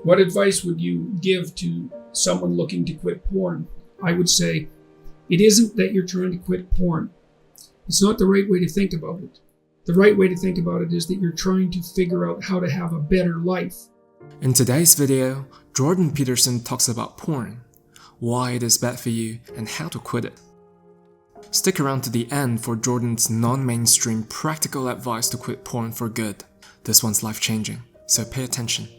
What advice would you give to someone looking to quit porn? I would say, it isn't that you're trying to quit porn. It's not the right way to think about it. The right way to think about it is that you're trying to figure out how to have a better life. In today's video, Jordan Peterson talks about porn, why it is bad for you, and how to quit it. Stick around to the end for Jordan's non-mainstream practical advice to quit porn for good. This one's life-changing, so pay attention.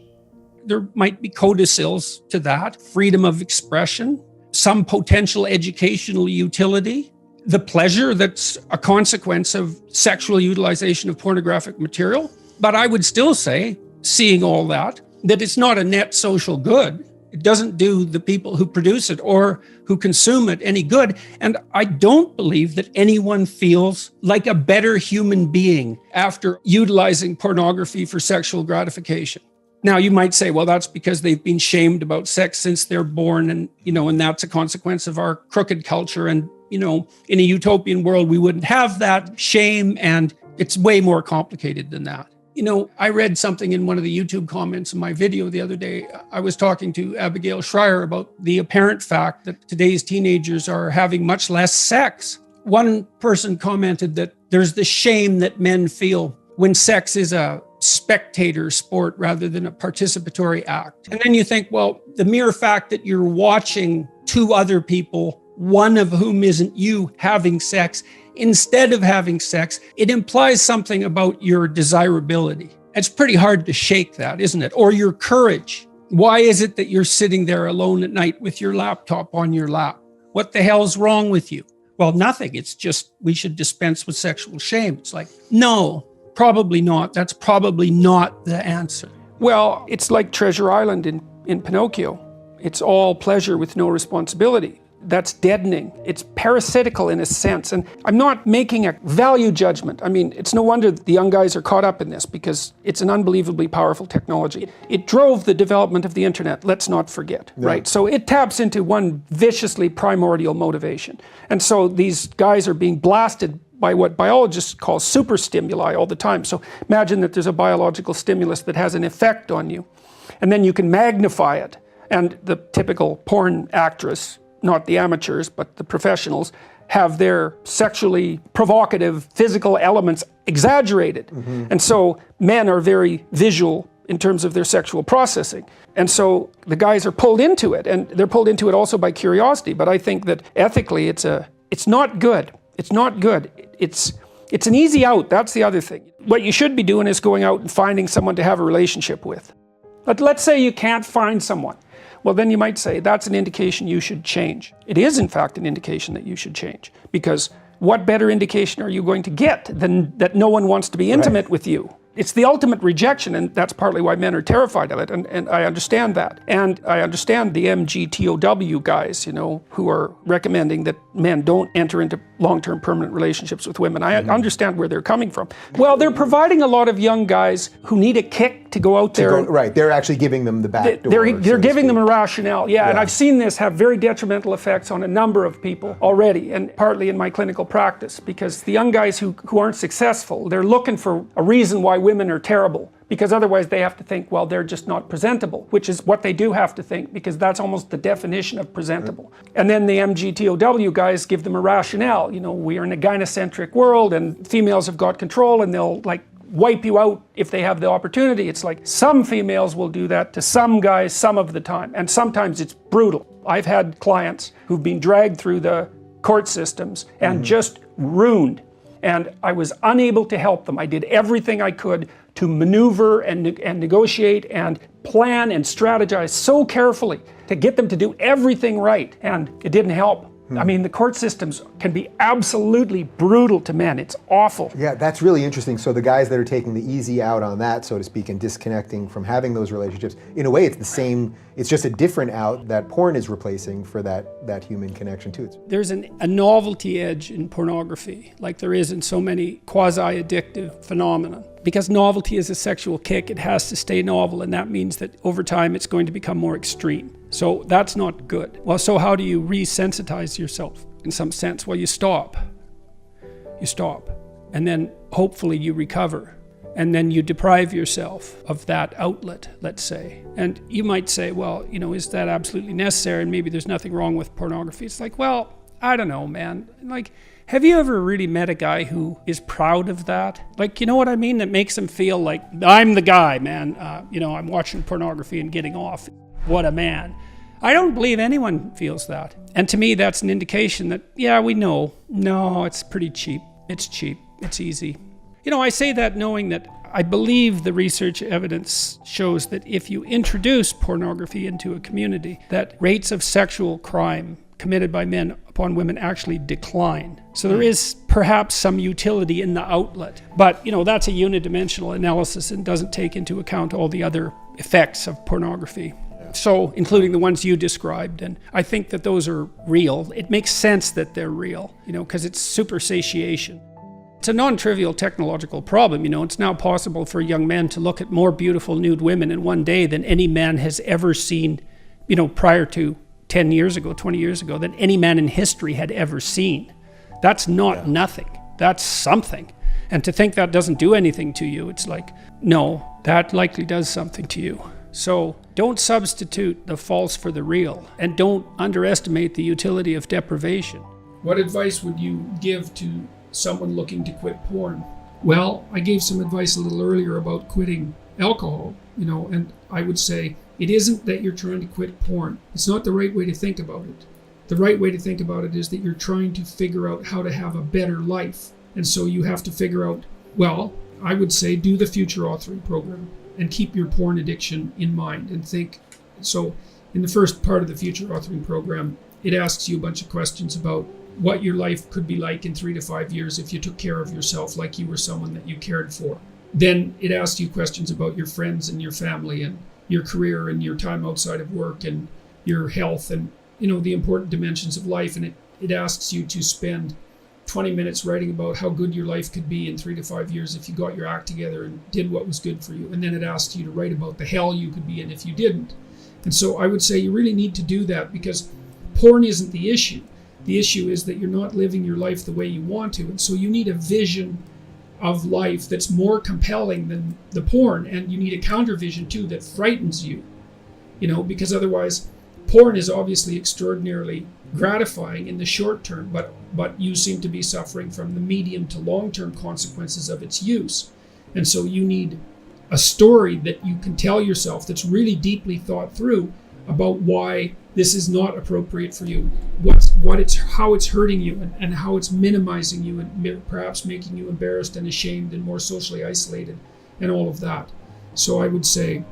There might be codicils to that, freedom of expression, some potential educational utility, the pleasure that's a consequence of sexual utilization of pornographic material. But I would still say, seeing all that it's not a net social good. It doesn't do the people who produce it or who consume it any good. And I don't believe that anyone feels like a better human being after utilizing pornography for sexual gratification. Now, you might say, well, that's because they've been shamed about sex since they're born. And, and that's a consequence of our crooked culture. And, in a utopian world, we wouldn't have that shame. And it's way more complicated than that. I read something in one of the YouTube comments in my video the other day. I was talking to Abigail Schreier about the apparent fact that today's teenagers are having much less sex. One person commented that there's the shame that men feel when sex is a spectator sport rather than a participatory act. And then you think, well, the mere fact that you're watching two other people, one of whom isn't you, having sex, instead of having sex, it implies something about your desirability. It's pretty hard to shake that, isn't it? Or your courage. Why is it that you're sitting there alone at night with your laptop on your lap? What the hell's wrong with you? Well, nothing. It's just we should dispense with sexual shame. It's like, no, probably not. That's probably not the answer. Well, it's like Treasure Island in Pinocchio. It's all pleasure with no responsibility. That's deadening. It's parasitical in a sense. And I'm not making a value judgment. I mean, it's no wonder the young guys are caught up in this because it's an unbelievably powerful technology. It drove the development of the internet, let's not forget, right? So it taps into one viciously primordial motivation. And so these guys are being blasted by what biologists call super stimuli all the time. So imagine that there's a biological stimulus that has an effect on you, and then you can magnify it. And the typical porn actress, not the amateurs, but the professionals, have their sexually provocative physical elements exaggerated. And so men are very visual in terms of their sexual processing. And so the guys are pulled into it, and they're pulled into it also by curiosity. But I think that ethically it's not good. It's not good. It's an easy out, that's the other thing. What you should be doing is going out and finding someone to have a relationship with. But let's say you can't find someone. Well, then you might say that's an indication you should change. It is, in fact, an indication that you should change. Because what better indication are you going to get than that no one wants to be intimate with you? It's the ultimate rejection, and that's partly why men are terrified of it, and I understand that. And I understand the MGTOW guys, who are recommending that men don't enter into long-term permanent relationships with women. I understand where they're coming from. Well, they're providing a lot of young guys who need a kick to go out there. Right, they're actually giving them the back door. They're giving them a rationale, and I've seen this have very detrimental effects on a number of people already, and partly in my clinical practice, because the young guys who aren't successful, they're looking for a reason why women are terrible, because otherwise they have to think, well, they're just not presentable, which is what they do have to think, because that's almost the definition of presentable. And then the MGTOW guys give them a rationale. We are in a gynocentric world, and females have got control, and they'll wipe you out if they have the opportunity. It's like some females will do that to some guys some of the time, and sometimes it's brutal. I've had clients who've been dragged through the court systems and just ruined. And I was unable to help them. I did everything I could to maneuver and negotiate and plan and strategize so carefully to get them to do everything right, and it didn't help. I mean, the court systems can be absolutely brutal to men. It's awful. Yeah, that's really interesting. So the guys that are taking the easy out on that, so to speak, and disconnecting from having those relationships, in a way it's the same, it's just a different out that porn is replacing for that human connection too. There's a novelty edge in pornography, like there is in so many quasi-addictive phenomena. Because novelty is a sexual kick, it has to stay novel, and that means that over time it's going to become more extreme. So that's not good. Well, so how do you resensitize yourself in some sense? Well, you stop. You stop. And then hopefully you recover. and then you deprive yourself of that outlet, let's say. And you might say, well, is that absolutely necessary? And maybe there's nothing wrong with pornography. It's like, well, I don't know, man. Like, have you ever really met a guy who is proud of that? Like, you know what I mean? That makes him feel like, I'm the guy, man. I'm watching pornography and getting off. What a man. I don't believe anyone feels that. And to me, that's an indication that, yeah, we know. No, it's pretty cheap. It's cheap. It's easy. I say that knowing that I believe the research evidence shows that if you introduce pornography into a community, that rates of sexual crime committed by men upon women actually decline. So there is perhaps some utility in the outlet. But, that's a unidimensional analysis and doesn't take into account all the other effects of pornography. So, including the ones you described. And I think that those are real. It makes sense that they're real, because it's super satiation. It's a non-trivial technological problem. It's now possible for young men to look at more beautiful nude women in one day than any man has ever seen, prior to 10 years ago, 20 years ago, than any man in history had ever seen. That's not nothing. That's something. And to think that doesn't do anything to you, it's like, no, that likely does something to you. So don't substitute the false for the real, and don't underestimate the utility of deprivation. What advice would you give to someone looking to quit porn? Well, I gave some advice a little earlier about quitting alcohol, and I would say it isn't that you're trying to quit porn. It's not the right way to think about it. The right way to think about it is that you're trying to figure out how to have a better life. And so you have to figure out, well, I would say do the future authoring program and keep your porn addiction in mind and think. So in the first part of the future authoring program, it asks you a bunch of questions about what your life could be like in 3 to 5 years if you took care of yourself like you were someone that you cared for. Then it asks you questions about your friends and your family and your career and your time outside of work and your health and, the important dimensions of life. And it asks you to spend 20 minutes writing about how good your life could be in 3 to 5 years if you got your act together and did what was good for you. And then it asks you to write about the hell you could be in if you didn't. And so I would say you really need to do that, because porn isn't the issue. The issue is that you're not living your life the way you want to. And so you need a vision of life that's more compelling than the porn. And you need a counter vision too that frightens you, because otherwise porn is obviously extraordinarily gratifying in the short term, but you seem to be suffering from the medium to long-term consequences of its use. And so you need a story that you can tell yourself that's really deeply thought through about why this is not appropriate for you, how it's hurting you, and how it's minimizing you and perhaps making you embarrassed and ashamed and more socially isolated and all of that. So I would say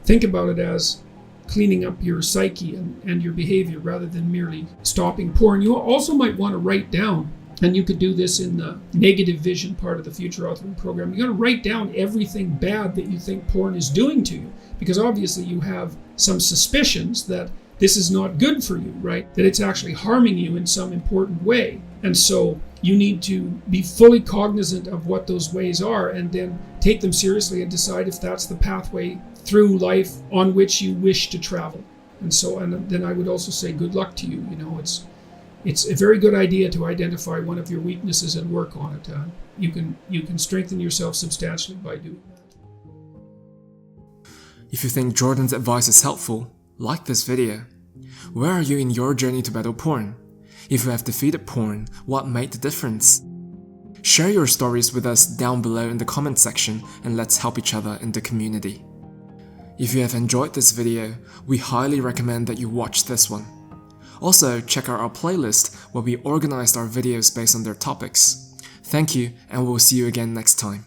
think about it as cleaning up your psyche and your behavior rather than merely stopping porn. You also might want to write down, and you could do this in the negative vision part of the future authoring program. You got to write down everything bad that you think porn is doing to you, because obviously you have some suspicions that this is not good for you, right? That it's actually harming you in some important way. And so you need to be fully cognizant of what those ways are and then take them seriously and decide if that's the pathway through life on which you wish to travel. And then I would also say good luck to you. It's a very good idea to identify one of your weaknesses and work on it. You can strengthen yourself substantially by doing that. If you think Jordan's advice is helpful, like this video. Where are you in your journey to battle porn? If you have defeated porn, what made the difference? Share your stories with us down below in the comment section, and let's help each other in the community. If you have enjoyed this video, we highly recommend that you watch this one. Also, check out our playlist where we organized our videos based on their topics. Thank you, and we'll see you again next time.